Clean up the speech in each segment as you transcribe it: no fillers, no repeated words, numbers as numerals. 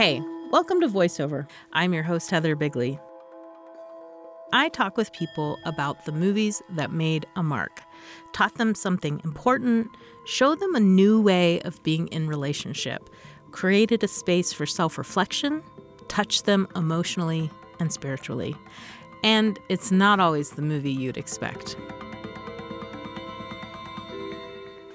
Hey, welcome to VoiceOver. I'm your host, Heather Bigley. I talk with people about the movies that made a mark, taught them something important, showed them a new way of being in relationship, created a space for self-reflection, touched them emotionally and spiritually. And it's not always the movie you'd expect.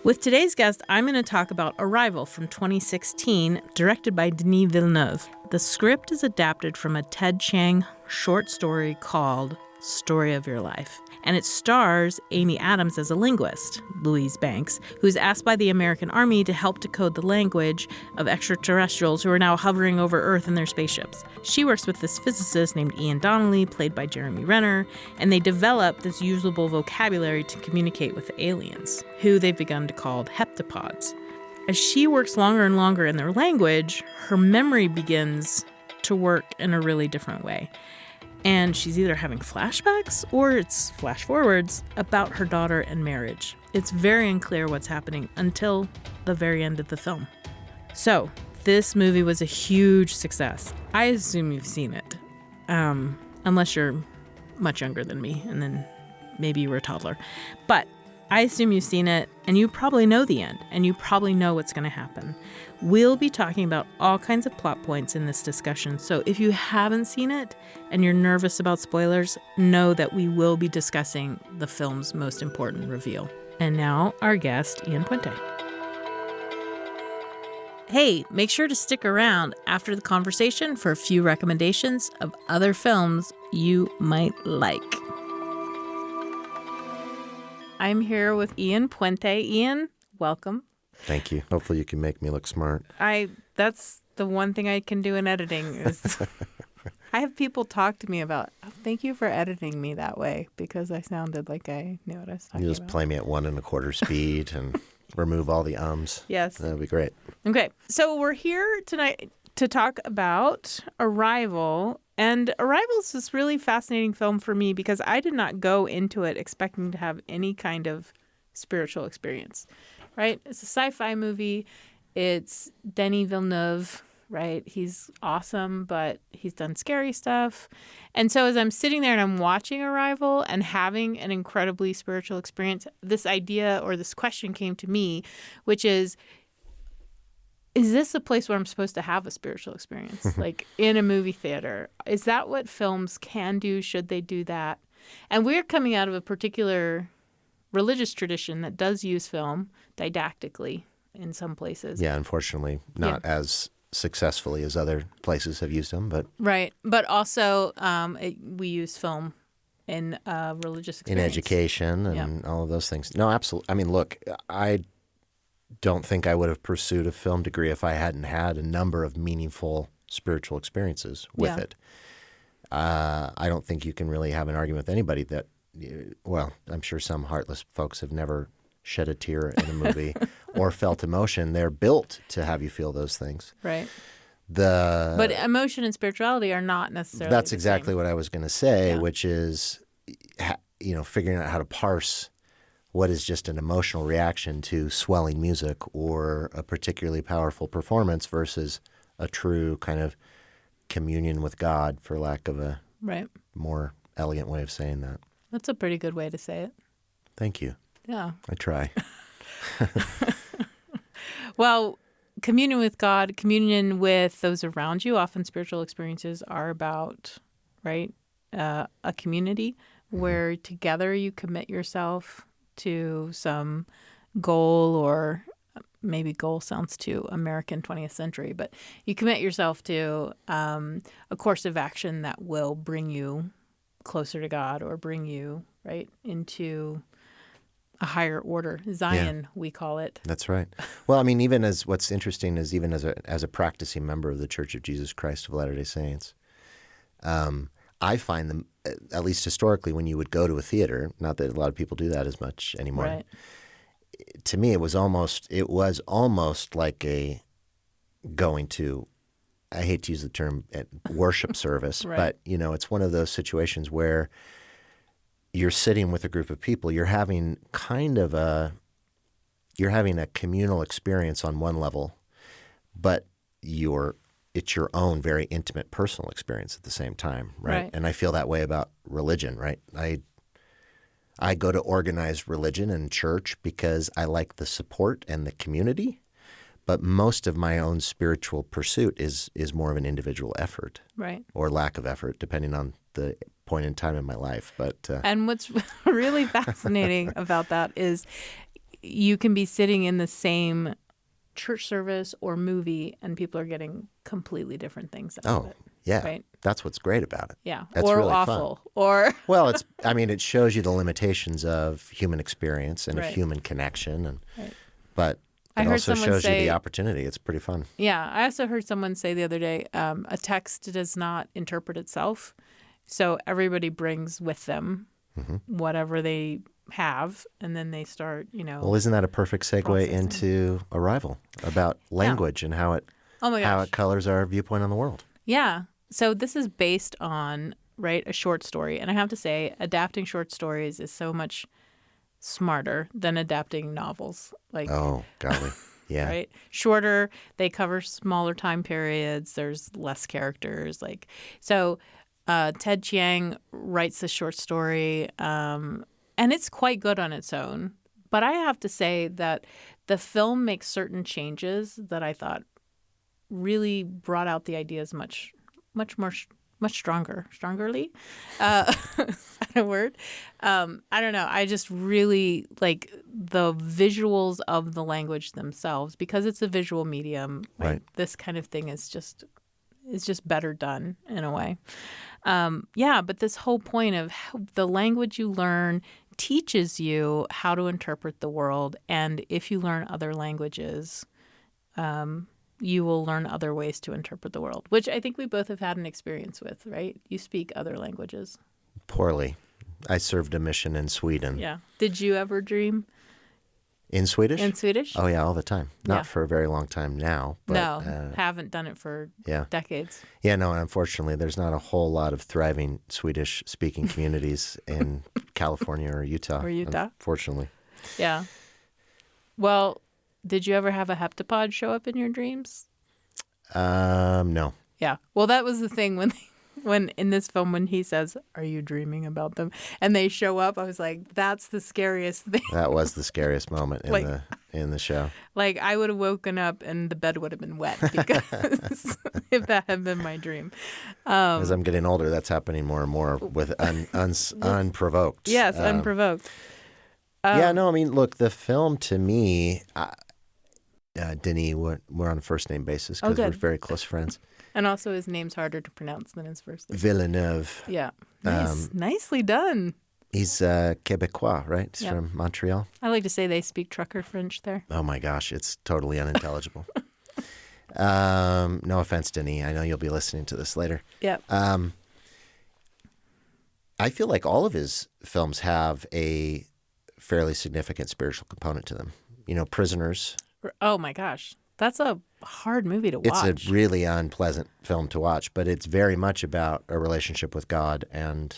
With today's guest, I'm going to talk about Arrival from 2016, directed by Denis Villeneuve. The script is adapted from a Ted Chiang short story called Story of Your Life. And it stars Amy Adams as a linguist, Louise Banks, who's asked by the American Army to help decode the language of extraterrestrials who are now hovering over Earth in their spaceships. She works with this physicist named Ian Donnelly, played by Jeremy Renner, and they develop this usable vocabulary to communicate with the aliens, who they've begun to call heptapods. As she works longer and longer in their language, her memory begins to work in a really different way. And she's either having flashbacks or it's flash forwards about her daughter and marriage. It's very unclear what's happening until the very end of the film. So, this movie was a huge success. I assume you've seen it, unless you're much younger than me, and then maybe you were a toddler. But I assume you've seen it, and you probably know the end, and you probably know what's going to happen. We'll be talking about all kinds of plot points in this discussion, so if you haven't seen it and you're nervous about spoilers, know that we will be discussing the film's most important reveal. And now, our guest, Ian Puente. Hey, make sure to stick around after the conversation for a few recommendations of other films you might like. I'm here with Ian Puente. Ian, welcome. Thank you. Hopefully you can make me look smart. That's the one thing I can do in editing is I have people talk to me about, thank you for editing me that way, because I sounded like I knew what I was talking about. You just play me at 1 1/4 speed and remove all the ums. Yes. That'd be great. Okay. So we're here tonight to talk about Arrival. And Arrival is this really fascinating film for me because I did not go into it expecting to have any kind of spiritual experience, right? It's a sci-fi movie. It's Denis Villeneuve, right? He's awesome, but he's done scary stuff. And so as I'm sitting there and I'm watching Arrival and having an incredibly spiritual experience, this idea or this question came to me, which is this a place where I'm supposed to have a spiritual experience, like in a movie theater? Is that what films can do? Should they do that? And we're coming out of a particular religious tradition that does use film didactically in some places. Yeah, unfortunately, not as successfully as other places have used them, but right. But also, we use film in religious experience. in education and all of those things. No, absolutely. I mean, look, I don't think I would have pursued a film degree if I hadn't had a number of meaningful spiritual experiences with it. I don't think you can really have an argument with anybody that, well, I'm sure some heartless folks have never shed a tear in a movie or felt emotion. They're built to have you feel those things. Right. But emotion and spirituality are not necessarily That's the exactly same. what I was going to say, which is, figuring out how to parse what is just an emotional reaction to swelling music or a particularly powerful performance versus a true kind of communion with God, for lack of a more elegant way of saying that. That's a pretty good way to say it. Thank you. Yeah. I try. Well, communion with God, communion with those around you, often spiritual experiences are about, right, a community where together you commit yourself to some goal, or maybe goal sounds too American 20th century, but you commit yourself to a course of action that will bring you closer to God or bring you right into a higher order. Zion, we call it. That's right. Well, I mean, even as what's interesting is even as a practicing member of the Church of Jesus Christ of Latter-day Saints, I find them, at least historically, when you would go to a theater, not that a lot of people do that as much anymore. Right. To me, it was almost like a going to, I hate to use the term worship service, but it's one of those situations where you're sitting with a group of people, you're having a communal experience on one level, but it's your own very intimate personal experience at the same time, right? And I feel that way about religion, right? I go to organized religion and church because I like the support and the community, but most of my own spiritual pursuit is more of an individual effort, right, or lack of effort, depending on the point in time in my life. But and what's really fascinating about that is you can be sitting in the same church service or movie, and people are getting completely different things out of it. Yeah, right? That's what's great about it. Yeah, that's or really awful, fun. or well, it shows you the limitations of human experience and of human connection, and but it also shows you the opportunity. It's pretty fun. Yeah, I also heard someone say the other day, a text does not interpret itself, so everybody brings with them whatever they have, and then they start, Well, isn't that a perfect segue processing into Arrival, about language and how it colors our viewpoint on the world? Yeah. So this is based on, a short story. And I have to say, adapting short stories is so much smarter than adapting novels. Oh, golly. Yeah. Right? Shorter, they cover smaller time periods, there's less characters. So Ted Chiang writes the short story, and it's quite good on its own. But I have to say that the film makes certain changes that I thought really brought out the ideas much strongerly. Is that a word? I don't know. I just really like the visuals of the language themselves, because it's a visual medium. Right. This kind of thing is just better done in a way. But this whole point of how the language you learn teaches you how to interpret the world, and if you learn other languages, you will learn other ways to interpret the world, which I think we both have had an experience with, right? You speak other languages. Poorly. I served a mission in Sweden. Yeah. Did you ever dream? In Swedish? In Swedish? Oh, yeah, all the time. Not for a very long time now. But, no, haven't done it for decades. Yeah, no, and unfortunately, there's not a whole lot of thriving Swedish-speaking communities in California or Utah. Unfortunately. Yeah. Well, did you ever have a heptapod show up in your dreams? No. Yeah. Well, that was the thing when in this film, when he says, "Are you dreaming about them?" and they show up, I was like, "That's the scariest thing." That was the scariest moment in the show. I would have woken up and the bed would have been wet, because if that had been my dream. As I'm getting older, that's happening more and more with unprovoked. Yes, unprovoked. Look, the film to me, Denis, we're on a first name basis because we're very close friends. And also his name's harder to pronounce than his first name. Villeneuve. Yeah. Nice. Nicely done. He's Quebecois, right? He's from Montreal. I like to say they speak trucker French there. Oh, my gosh. It's totally unintelligible. No offense, Denis. I know you'll be listening to this later. Yeah. I feel like all of his films have a fairly significant spiritual component to them. Prisoners. Oh, my gosh. That's a hard movie to watch. It's a really unpleasant film to watch, but it's very much about a relationship with God and,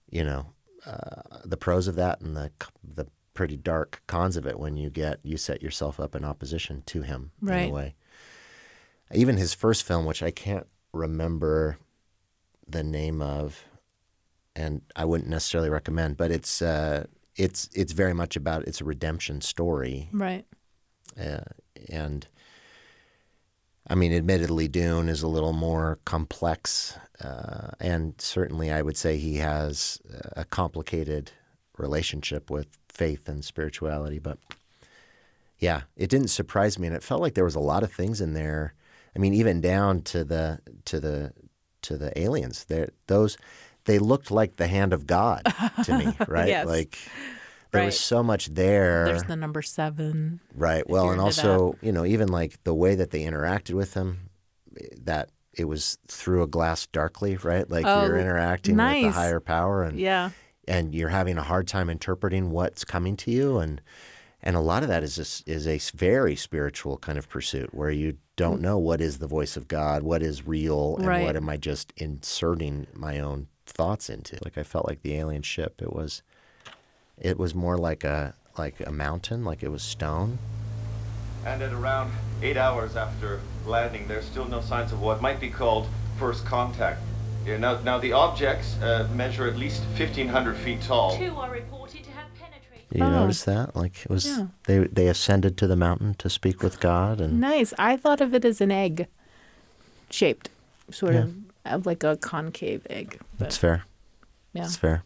the pros of that and the pretty dark cons of it when you set yourself up in opposition to him in a way. Even his first film, which I can't remember the name of, and I wouldn't necessarily recommend, but it's very much about, it's a redemption story. Right. And admittedly, Dune is a little more complex, and certainly I would say he has a complicated relationship with faith and spirituality. But yeah, it didn't surprise me, and it felt like there was a lot of things in there. Even down to the aliens. They looked like the hand of God to me, right? Yes. There was so much there. There's the number 7. Right. Well, and also, even the way that they interacted with him, that it was through a glass darkly, right? You're interacting with a higher power, and you're having a hard time interpreting what's coming to you, and a lot of that is a very spiritual kind of pursuit where you don't know what is the voice of God, what is real, and what am I just inserting my own thoughts into. I felt like the alien ship, it was more like a mountain, like it was stone. And at around 8 hours after landing, there's still no signs of what might be called first contact. Yeah, now the objects measure at least 1,500 feet tall. 2 are reported to have penetrated. You notice that? Like it was, they ascended to the mountain to speak with God, and Nice. I thought of it as an egg shaped, sort of like a concave egg. But, that's fair. yeah. That's fair.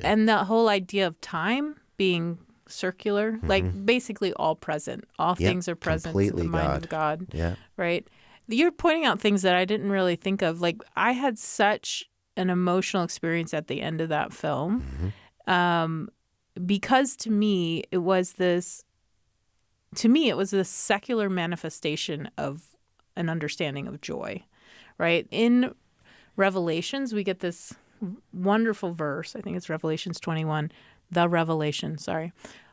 And the whole idea of time being circular, like basically all present. All things are present in the mind of God. Yeah. Right? You're pointing out things that I didn't really think of. Like I had such an emotional experience at the end of that film. Because to me it was this secular manifestation of an understanding of joy, right? In Revelations, we get this wonderful verse. I think it's Revelations 21, the Revelation. Sorry,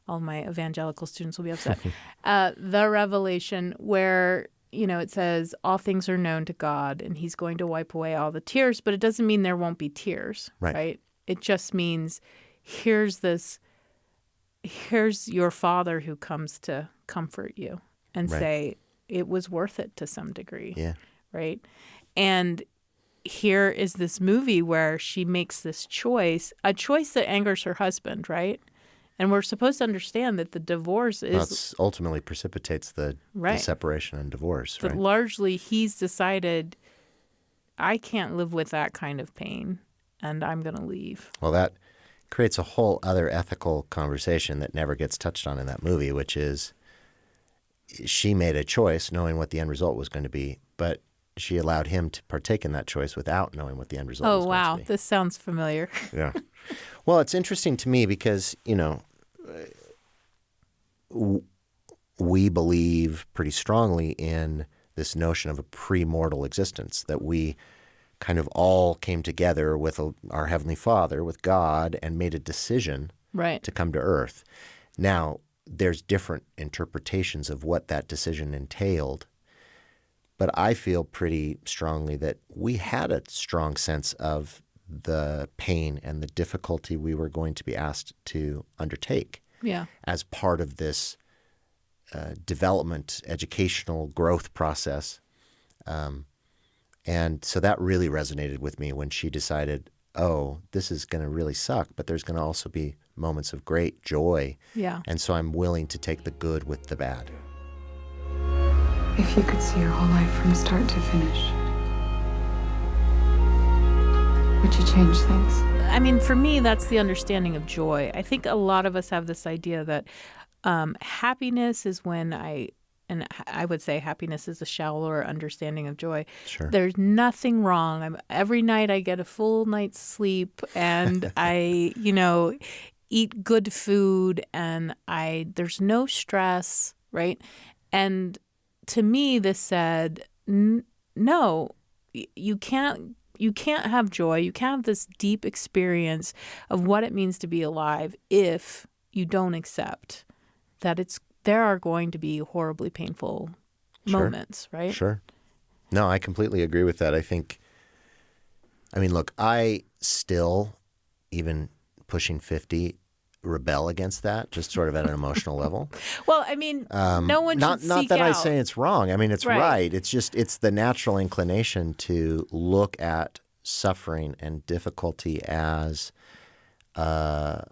all my evangelical students will be upset. The Revelation where, it says all things are known to God and he's going to wipe away all the tears, but it doesn't mean there won't be tears, right? It just means here's your Father who comes to comfort you and say it was worth it to some degree. Yeah. Right. And here is this movie where she makes this choice, a choice that angers her husband, right? And we're supposed to understand that the divorce is ultimately precipitates the separation and divorce, but right? largely he's decided I can't live with that kind of pain and I'm going to leave. Well, that creates a whole other ethical conversation that never gets touched on in that movie, which is she made a choice knowing what the end result was going to be, but she allowed him to partake in that choice without knowing what the end result was going to be. This sounds familiar. Yeah. Well, it's interesting to me because, we believe pretty strongly in this notion of a pre-mortal existence, that we kind of all came together with our Heavenly Father, with God, and made a decision to come to Earth. Now, there's different interpretations of what that decision entailed, but I feel pretty strongly that we had a strong sense of the pain and the difficulty we were going to be asked to undertake as part of this development, educational growth process. And so that really resonated with me when she decided, oh, this is going to really suck, but there's going to also be moments of great joy. Yeah. And so I'm willing to take the good with the bad. If you could see your whole life from start to finish, would you change things? I mean, for me, that's the understanding of joy. I think a lot of us have this idea that happiness is when and I would say happiness is a shallower understanding of joy. Sure. There's nothing wrong. Every night I get a full night's sleep and I, eat good food and there's no stress, right? And to me, this said, no, you can't have joy. You can't have this deep experience of what it means to be alive if you don't accept that there are going to be horribly painful moments, right? Sure. No, I completely agree with that. Look, I still, even pushing 50, rebel against that, just sort of at an emotional level. Well, no one should seek out. Not that I say it's wrong. It's right. It's just, it's the natural inclination to look at suffering and difficulty as a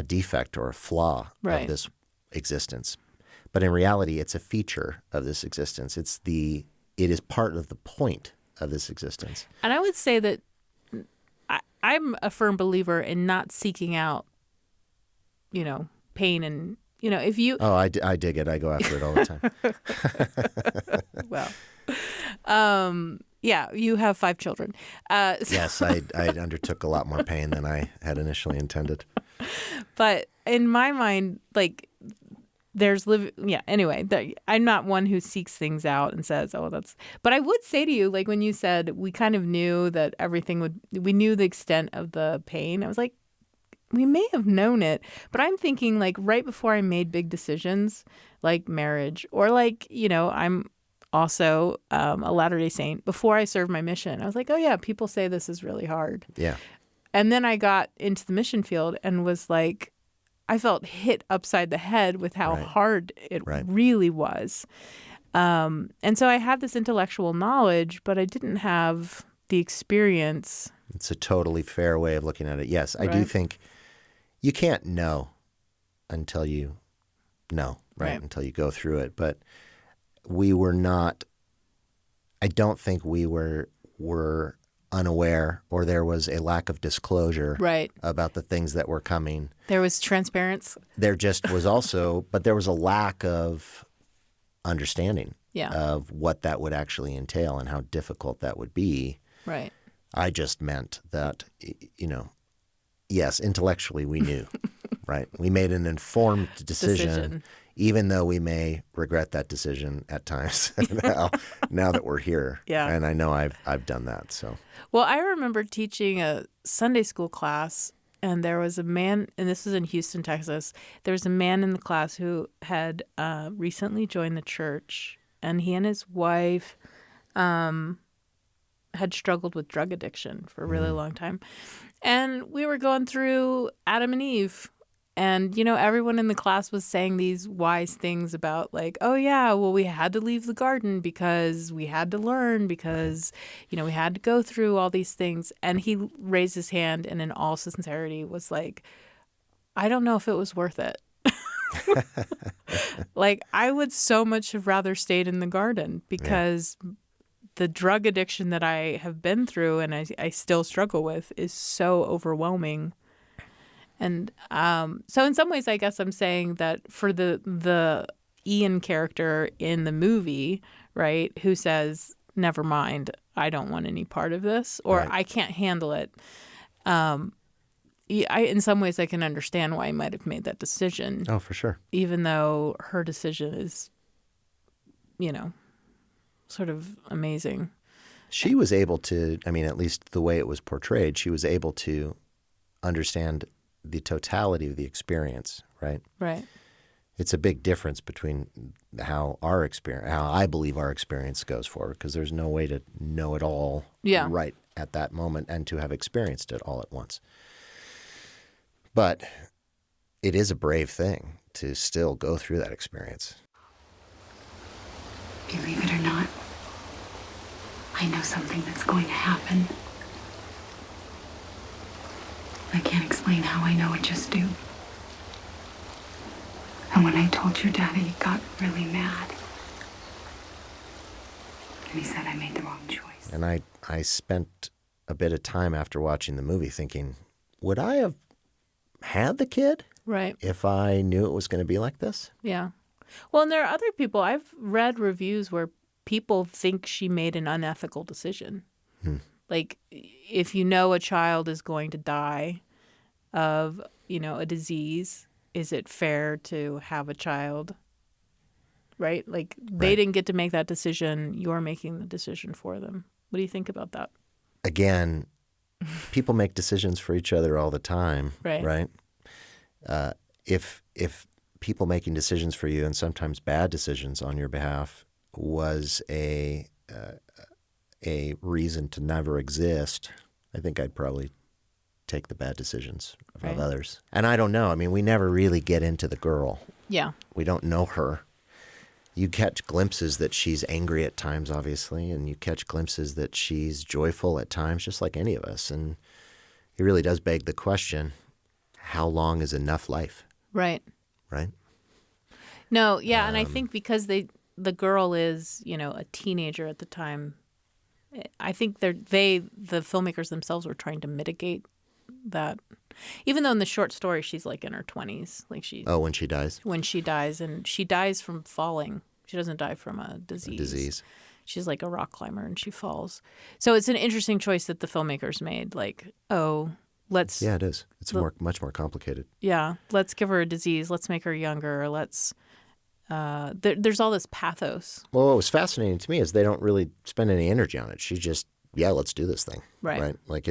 defect or a flaw of this existence. But in reality, it's a feature of this existence. It is part of the point of this existence. And I would say that I'm a firm believer in not seeking out, pain and, if you... Oh, I dig it. I go after it all the time. Well, yeah, you have 5 children. Yes, I undertook a lot more pain than I had initially intended. But in my mind, anyway, I'm not one who seeks things out and says, but I would say to you, when you said we kind of knew that we knew the extent of the pain. I was like, we may have known it, but I'm thinking right before I made big decisions like marriage or I'm also a Latter-day Saint. Before I served my mission, I was like, oh yeah, people say this is really hard. Yeah. And then I got into the mission field and was like, I felt hit upside the head with how Right. hard it Right. really was. And so I had this intellectual knowledge, but I didn't have the experience. It's a totally fair way of looking at it. Yes, I do Right. think you can't know until you know, right? Right. Until you go through it. But we were not, I don't think we were unaware, or there was a lack of disclosure Right. about the things that were coming. There was transparency. There just was also, but there was a lack of understanding Yeah. of what that would actually entail and how difficult that would be. Right. I just meant that, yes, intellectually we knew, right? We made an informed decision, even though we may regret that decision at times now that we're here. Yeah. And I know I've done that. So Well, I remember teaching a Sunday school class, and there was a man, and this was in Houston, Texas. There was a man in the class who had recently joined the church, and he and his wife had struggled with drug addiction for a really long time. And we were going through Adam and Eve. And, everyone in the class was saying these wise things about like, oh, yeah, well, we had to leave the garden because we had to learn because, we had to go through all these things. And he raised his hand and in all sincerity was like, I don't know if it was worth it. Like, I would so much have rather stayed in the garden because the drug addiction that I have been through and I still struggle with is so overwhelming. And so in some ways, I guess I'm saying that for the Ian character in the movie, right, who says, never mind, I don't want any part of this, or Right. I can't handle it. In some ways, I can understand why he might have made that decision, oh, for sure. even though her decision is, sort of amazing. She was able to, at least the way it was portrayed, she was able to understand the totality of the experience, right? Right. It's a big difference between how I believe our experience goes forward, because there's no way to know it all right at that moment and to have experienced it all at once. But it is a brave thing to still go through that experience. Believe it or not, I know something that's going to happen. I can't explain how I know it, just do. And when I told your daddy, he got really mad. And he said I made the wrong choice. And I spent a bit of time after watching the movie thinking, would I have had the kid Right. if I knew it was going to be like this? Yeah. Well, and there are other people. I've read reviews where people think she made an unethical decision. Like, if you know a child is going to die of, a disease, is it fair to have a child? Right? Like, they didn't get to make that decision. You're making the decision for them. What do you think about that? Again, people make decisions for each other all the time, Right. If people making decisions for you, and sometimes bad decisions on your behalf, was a reason to never exist, I think I'd probably take the bad decisions of others. And I don't know. We never really get into the girl. Yeah. We don't know her. You catch glimpses that she's angry at times, obviously, and you catch glimpses that she's joyful at times, just like any of us. And it really does beg the question, how long is enough life? Right. Right? No, yeah, and I think because the girl is, a teenager at the time, I think the filmmakers themselves were trying to mitigate that. Even though in the short story she's like in her 20s, like when she dies? When she dies, and she dies from falling. She doesn't die from a disease. She's like a rock climber and she falls. So it's an interesting choice that the filmmakers made. Like, let's Yeah, it is. It's much more complicated. Yeah, let's give her a disease. Let's make her younger. Let's. There's all this pathos. Well, what was fascinating to me is they don't really spend any energy on it. She just, let's do this thing. Right. Like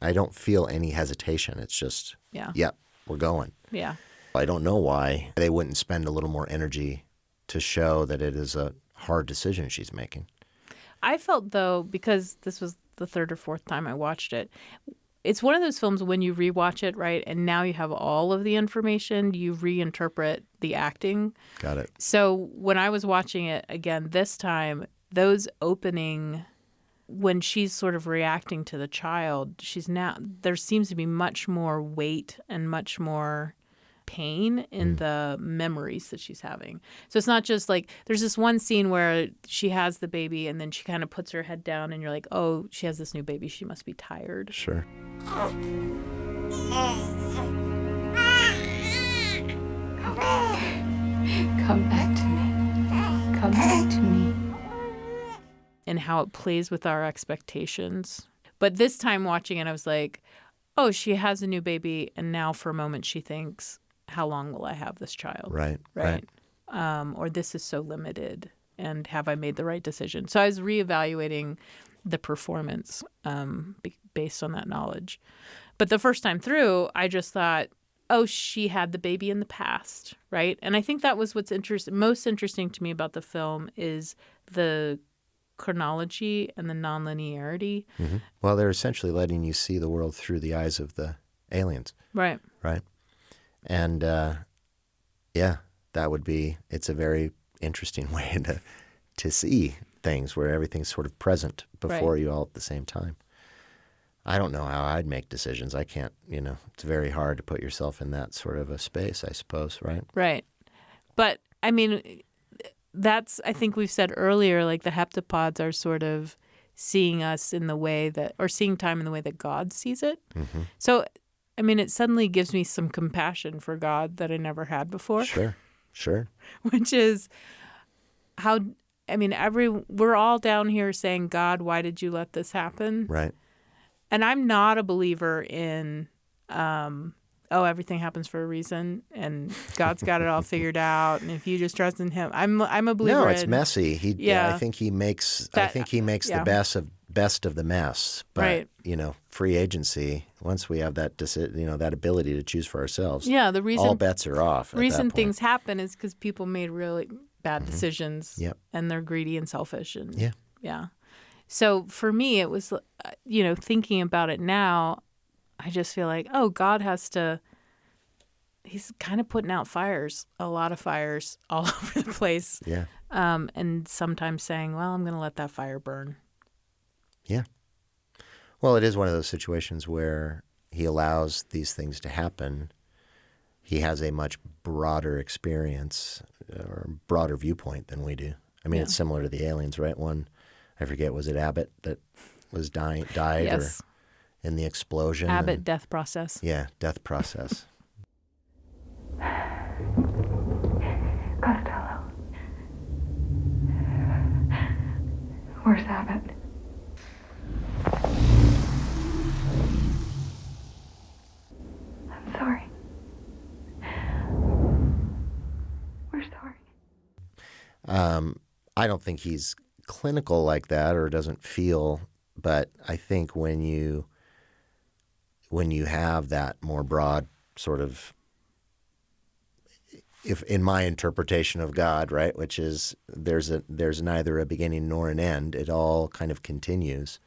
I don't feel any hesitation. It's just, we're going. Yeah. I don't know why they wouldn't spend a little more energy to show that it is a hard decision she's making. I felt, though, because this was the third or fourth time I watched it, it's one of those films when you rewatch it, right, and now you have all of the information, you reinterpret the acting. Got it. So when I was watching it again this time, those opening, when she's sort of reacting to the child, there seems to be much more weight and much more pain in the memories that she's having. So it's not just like, there's this one scene where she has the baby and then she kind of puts her head down and you're like, oh, she has this new baby. She must be tired. Sure. Come back to me. Come back to me. And how it plays with our expectations. But this time watching it, I was like, oh, she has a new baby. And now for a moment she thinks, how long will I have this child? Right. Or this is so limited. And have I made the right decision? So I was reevaluating the performance based on that knowledge. But the first time through, I just thought, oh, she had the baby in the past, right? And I think that was what's most interesting to me about the film is the chronology and the nonlinearity. Mm-hmm. Well, they're essentially letting you see the world through the eyes of the aliens. Right. And, it's a very interesting way to see things where everything's sort of present before you all at the same time. I don't know how I'd make decisions. I can't, it's very hard to put yourself in that sort of a space, I suppose, right? Right. But, I mean, that's, I think we've said earlier, like the heptapods are sort of seeing us in the way that, or seeing time in the way that God sees it. Mm-hmm. So, I mean, it suddenly gives me some compassion for God that I never had before. Sure. Which is how, I mean, we're all down here saying, God, why did you let this happen? Right. And I'm not a believer in, everything happens for a reason, and God's got it all figured out. And if you just trust in Him, I'm a believer. No, it's messy. I think he makes the best of the mess. But free agency. Once we have that that ability to choose for ourselves. Yeah, the reason all bets are off. The reason things happen is because people made really bad decisions. Yep. And they're greedy and selfish. And yeah. So for me, it was, thinking about it now, I just feel like, oh, God he's kind of putting out a lot of fires all over the place. Yeah. And sometimes saying, well, I'm going to let that fire burn. Yeah. Well, it is one of those situations where he allows these things to happen. He has a much broader experience or broader viewpoint than we do. I mean, it's similar to the aliens, right? One, I forget, was it Abbott that was died yes. or in the explosion? Abbott death process. Yeah, death process. Costello. Where's Abbott? I'm sorry. We're sorry. I don't think he's clinical like that or doesn't feel, but I think when you have that more broad sort of, if in my interpretation of God, right, which is there's neither a beginning nor an end, it all kind of continues,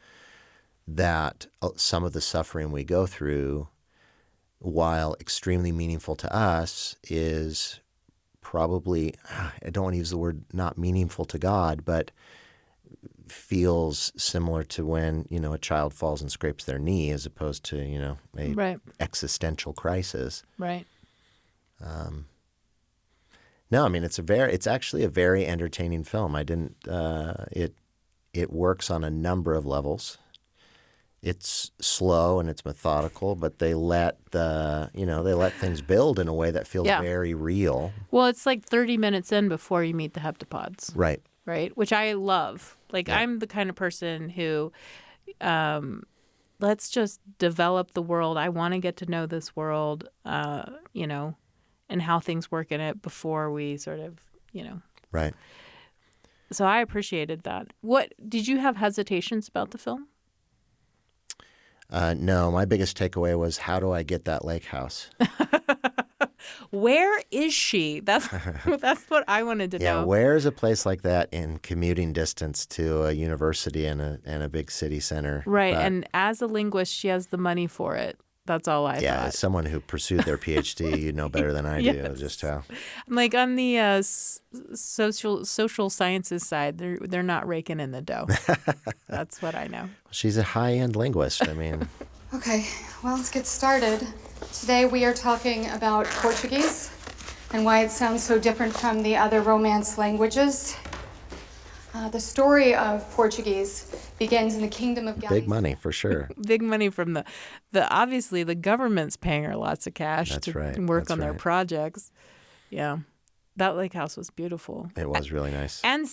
that some of the suffering we go through, while extremely meaningful to us, is probably, I don't want to use the word not meaningful to God, but feels similar to when, a child falls and scrapes their knee as opposed to, a existential crisis. Right. No, I mean, it's actually a very entertaining film. It works on a number of levels. It's slow and it's methodical, but they let things build in a way that feels very real. Well, it's like 30 minutes in before you meet the heptapods. Right. Right. Which I love. Like, I'm the kind of person who, let's just develop the world. I want to get to know this world, and how things work in it before we sort of, Right. So I appreciated that. What did you have hesitations about the film? No, my biggest takeaway was, how do I get that lake house? Where is she? That's what I wanted to Yeah, know. where's a place like that in commuting distance to a university and a big city center? Right, But, and as a linguist, she has the money for it. That's all I yeah, thought. as someone who pursued their PhD, you know better than I do Yes. just how. Like on the social sciences side, they're not raking in the dough. That's what I know. She's a high-end linguist. I mean, Okay, well, let's get started. Today we are talking about Portuguese and why it sounds so different from the other Romance languages. The story of Portuguese begins in the kingdom of big money for sure. Big money from the obviously the government's paying her lots of cash That's to right. work That's on their right. projects. Yeah, that lake house was beautiful. It was really nice. And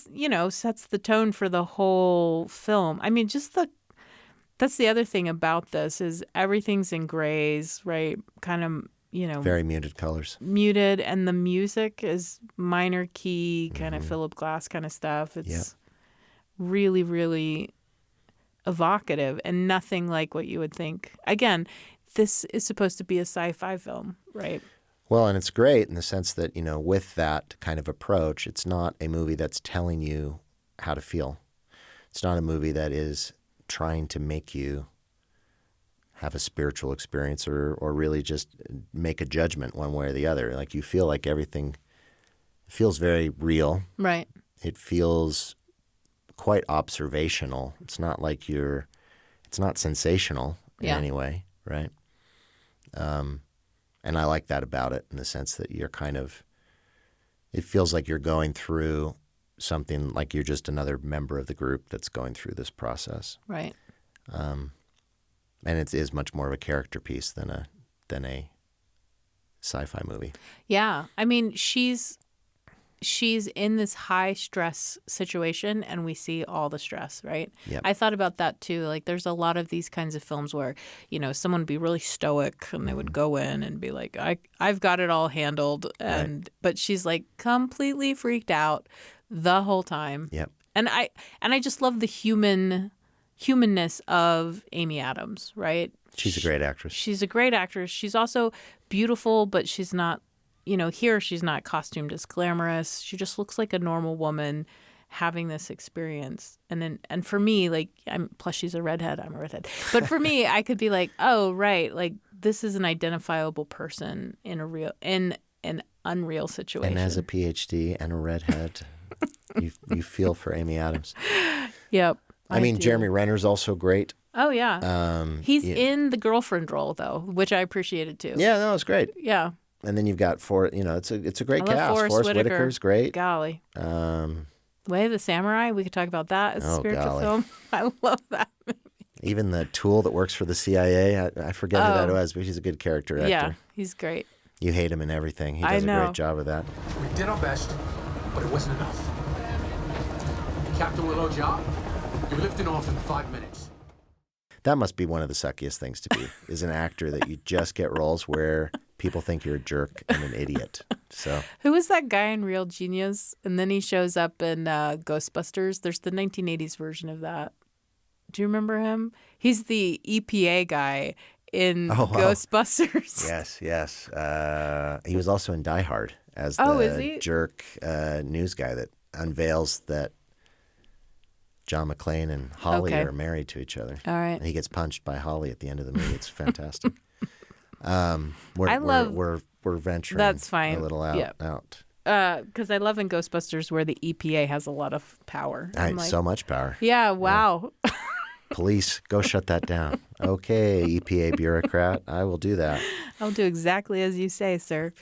sets the tone for the whole film. I mean, that's the other thing about this is everything's in grays, right? Kind of, Very muted colors. muted, and the music is minor key, kind of Philip Glass kind of stuff. It's really, really evocative and nothing like what you would think. Again, this is supposed to be a sci-fi film, right? Well, and it's great in the sense that, with that kind of approach, it's not a movie that's telling you how to feel. It's not a movie that is trying to make you have a spiritual experience or really just make a judgment one way or the other. Like you feel like everything feels very real. Right. It feels quite observational. It's not like it's not sensational in any way, right? And I like that about it in the sense that you're it feels like you're going through something like you're just another member of the group that's going through this process. Right. And it is much more of a character piece than a sci-fi movie. Yeah. I mean, she's in this high stress situation and we see all the stress, right? Yep. I thought about that too. Like there's a lot of these kinds of films where, someone would be really stoic and they would go in and be like, I've got it all handled. But she's like completely freaked out the whole time. Yep. And I just love the humanness of Amy Adams, right? She's a great actress. She's a great actress. She's also beautiful, but she's not, here she's not costumed as glamorous. She just looks like a normal woman having this experience. And for me, like, plus she's a redhead. I'm a redhead. But for me, I could be like, oh, right, like this is an identifiable person in an unreal situation. And as a PhD and a redhead, you feel for Amy Adams. Yep. I mean, do. Jeremy Renner's also great. Oh, yeah. He's yeah. in the girlfriend role, though, which I appreciated, too. Yeah, no, it's great. Yeah. And then you've got it's a great I love cast. Forrest Whitaker's great. Golly. Way of the Samurai, we could talk about that as a spiritual golly. film. I love that movie. Even the tool that works for the CIA, I forget who that was, but he's a good character actor. Yeah, he's great. You hate him in everything. He I does a know. great job of that. We did our best, but it wasn't enough. Captain Willow job, you lifted off in 5 minutes. That must be one of the suckiest things to be, is an actor that you just get roles where people think you're a jerk and an idiot. So Who was that guy in Real Genius? And then he shows up in Ghostbusters. There's the 1980s version of that. Do you remember him? He's the EPA guy in Ghostbusters. Yes. He was also in Die Hard as is he? the jerk news guy that unveils that John McClane and Holly are married to each other. All right. And he gets punched by Holly at the end of the movie. It's fantastic. We're venturing That's fine. a little out. Yeah. Because I love in Ghostbusters where the EPA has a lot of power. I'm like, So much power. yeah, wow. Police, go shut that down. Okay, EPA bureaucrat, I will do that. I'll do exactly as you say, sir.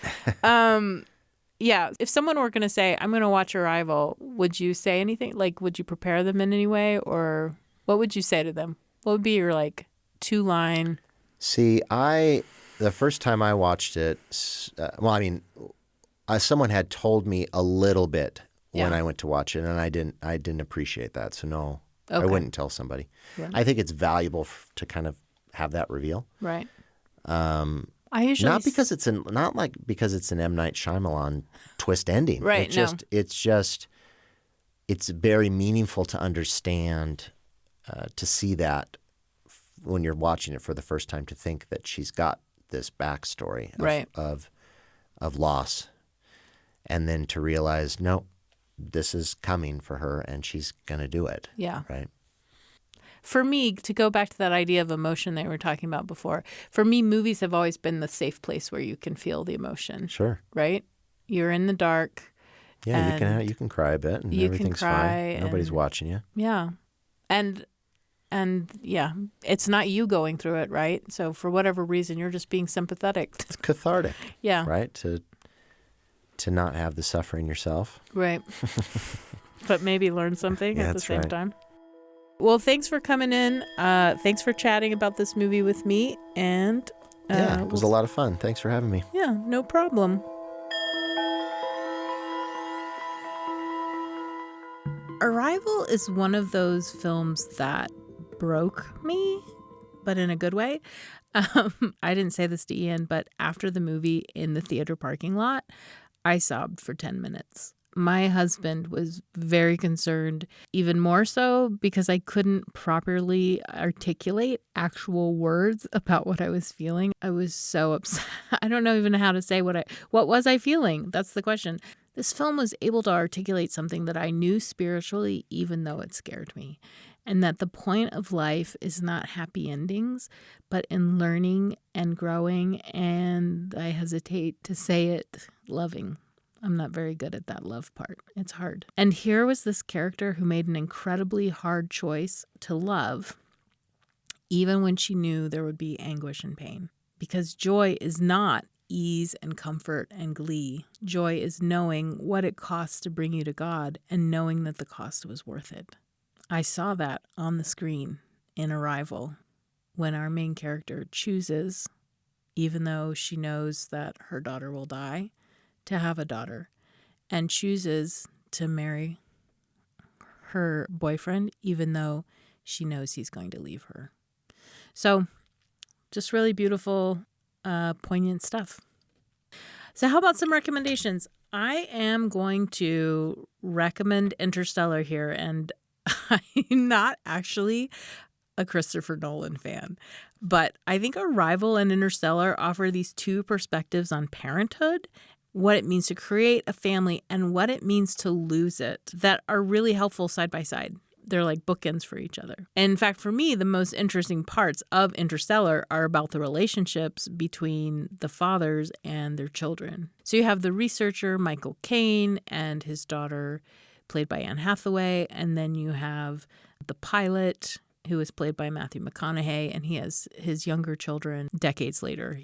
Yeah, if someone were going to say, I'm going to watch Arrival, would you say anything? Like, would you prepare them in any way? Or what would you say to them? What would be your, like, 2-line? See, the first time I watched it, someone had told me a little bit when I went to watch it, and I didn't appreciate that. So no, I wouldn't tell somebody. Right. I think it's valuable to kind of have that reveal. Right. I usually not because it's an M. Night Shyamalan twist ending. Right. It's very meaningful to understand, to see that when you're watching it for the first time, to think that she's got this backstory of of loss, and then to realize, no, this is coming for her and she's going to do it. Yeah. Right. For me, to go back to that idea of emotion that we were talking about before, for me, movies have always been the safe place where you can feel the emotion. Sure. Right? You're in the dark. Yeah, you can cry a bit and everything's fine. Nobody's watching you. Yeah. And yeah, it's not you going through it, right? So for whatever reason, you're just being sympathetic. It's cathartic. Yeah. Right? To not have the suffering yourself. Right. But maybe learn something at the That's same right. time. Well, thanks for coming in. Thanks for chatting about this movie with me. And It was a lot of fun. Thanks for having me. Yeah, no problem. Arrival is one of those films that broke me, but in a good way. I didn't say this to Ian, but after the movie in the theater parking lot, I sobbed for 10 minutes. My husband was very concerned, even more so because I couldn't properly articulate actual words about what I was feeling. I was so upset. I don't know even how to say what was I feeling? That's the question. This film was able to articulate something that I knew spiritually, even though it scared me. And that the point of life is not happy endings, but in learning and growing, and I hesitate to say it, loving. I'm not very good at that love part. It's hard. And here was this character who made an incredibly hard choice to love, even when she knew there would be anguish and pain. Because joy is not ease and comfort and glee. Joy is knowing what it costs to bring you to God and knowing that the cost was worth it. I saw that on the screen in Arrival when our main character chooses, even though she knows that her daughter will die, to have a daughter, and chooses to marry her boyfriend, even though she knows he's going to leave her. So just really beautiful, poignant stuff. So how about some recommendations? I am going to recommend Interstellar here, and I'm not actually a Christopher Nolan fan, but I think Arrival and Interstellar offer these two perspectives on parenthood, what it means to create a family, and what it means to lose it, that are really helpful side by side. They're like bookends for each other. And in fact, for me, the most interesting parts of Interstellar are about the relationships between the fathers and their children. So you have the researcher, Michael Caine, and his daughter, played by Anne Hathaway. And then you have the pilot, who is played by Matthew McConaughey, and he has his younger children decades later.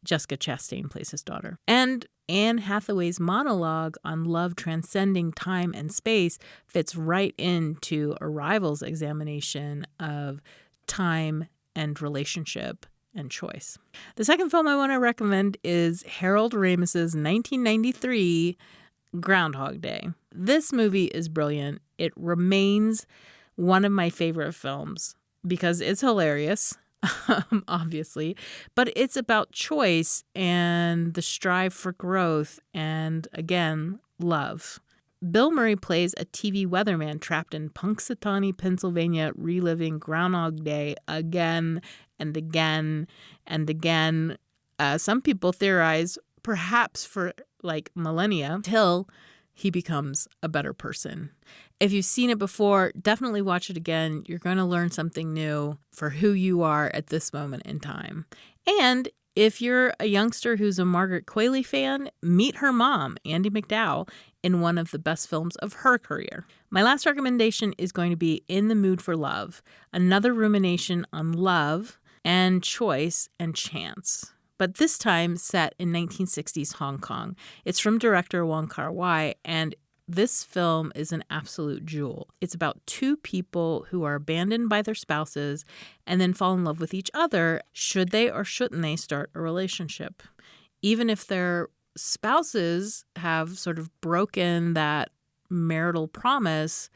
Jessica Chastain plays his daughter. And Anne Hathaway's monologue on love transcending time and space fits right into Arrival's examination of time and relationship and choice. The second film I want to recommend is Harold Ramis's 1993 Groundhog Day. This movie is brilliant. It remains one of my favorite films because it's hilarious. Obviously, but it's about choice and the strive for growth and, again, love. Bill Murray plays a TV weatherman trapped in Punxsutawney, Pennsylvania, reliving Groundhog Day again and again and again. Some people theorize perhaps for like millennia till he becomes a better person. If you've seen it before, definitely watch it again. You're going to learn something new for who you are at this moment in time. And if you're a youngster who's a Margaret Qualley fan, meet her mom, Andie MacDowell, in one of the best films of her career. My last recommendation is going to be In the Mood for Love, another rumination on love and choice and chance, but this time set in 1960s Hong Kong. It's from director Wong Kar-wai, and this film is an absolute jewel. It's about two people who are abandoned by their spouses and then fall in love with each other. Should they or shouldn't they start a relationship? Even if their spouses have sort of broken that marital promise,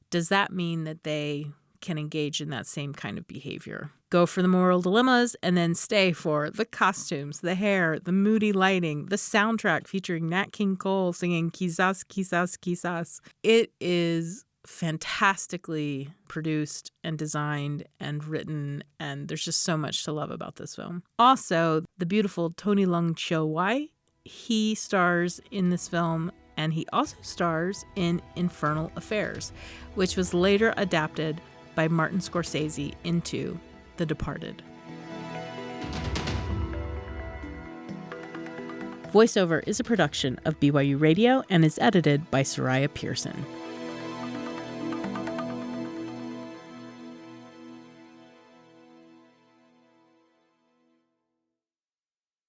does that mean that they can engage in that same kind of behavior? Go for the moral dilemmas and then stay for the costumes, the hair, the moody lighting, the soundtrack featuring Nat King Cole singing Quizás, Quizás, Quizás. It is fantastically produced and designed and written, and there's just so much to love about this film. Also, the beautiful Tony Leung Chiu-wai He stars in this film, and he also stars in Infernal Affairs, which was later adapted by Martin Scorsese into The Departed. Voiceover is a production of BYU Radio and is edited by Soraya Pearson.